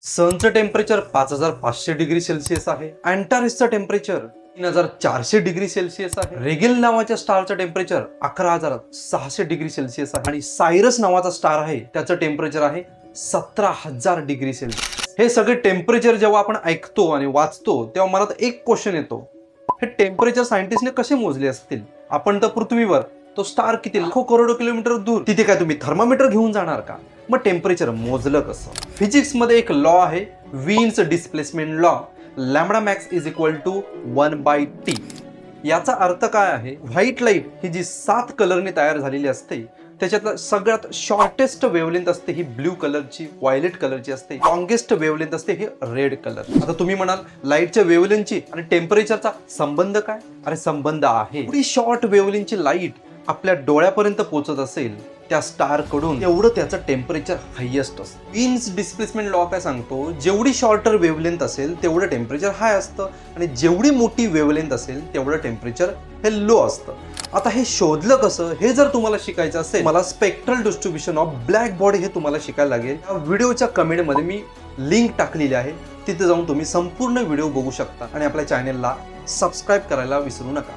सनचं temperature 5500 degree Celsius आहे. अँटारिसचं temperature 3400 degree Celsius आहे. रेगेल नावाच्या स्टारचं टेम्परेचर 11600 डिग्री सेल्सिअस आहे. आणि सायरस नावाचा स्टार आहे त्याचं टेम्परेचर आहे 17000 डिग्री सेल्सिअस. हे सगळे टेम्परेचर जेव्हा आपण ऐकतो आणि वाचतो तेव्हा मला एक क्वेश्चन येतो, हे टेम्परेचर सायंटिस्टने कसे मोजले असतील? आपण तर पृथ्वीवर, तो स्टार किती लाखो करोडो किलोमीटर दूर, तिथे काय तुम्ही थर्मामीटर घेऊन जाणार का? मग टेम्परेचर मोजलं कसं? फिजिक्स मध्ये एक लॉ आहे, Wien's displacement law. Lambda max is equal to 1/T. याचा अर्थ काय आहे? व्हाईट लाईट ही जी 7 कलरने तयार झालेली असते त्याच्यातला सगळ्यात शॉर्टेस्ट वेवलेंथ असते ही ब्ल्यू कलरची, व्हायलेट कलरची असते. लॉंगेस्ट वेवलेंथ असते ही रेड कलर. आता तुम्ही म्हणाल लाईटच्या वेवलेंथची आणि टेम्परेचरचा संबंध काय? अरे संबंध आहे. एवढी शॉर्ट वेवलेंथची लाईट आपल्या डोळ्यापर्यंत पोहोचत असेल त्या स्टार कडून, तेवढं त्याचं टेम्परेचर हायेस्ट असतं. वीन्स डिस्प्लेसमेंट लॉ काय सांगतो? जेवढी शॉर्टर वेवलेंथ असेल तेवढं टेम्परेचर हाय असतं आणि जेवढी मोठी वेवलेंथ असेल तेवढं टेम्परेचर हे लो असतं. आता हे शोधलं कसं हे जर तुम्हाला शिकायचं असेल, मला spectral distribution of black body हे तुम्हाला शिकायला लागेल. या व्हिडिओच्या कमेंटमध्ये मी लिंक टाकलेली आहे, तिथे जाऊन तुम्ही संपूर्ण व्हिडिओ बघू शकता आणि आपल्या चॅनेलला सबस्क्राईब करायला विसरू नका.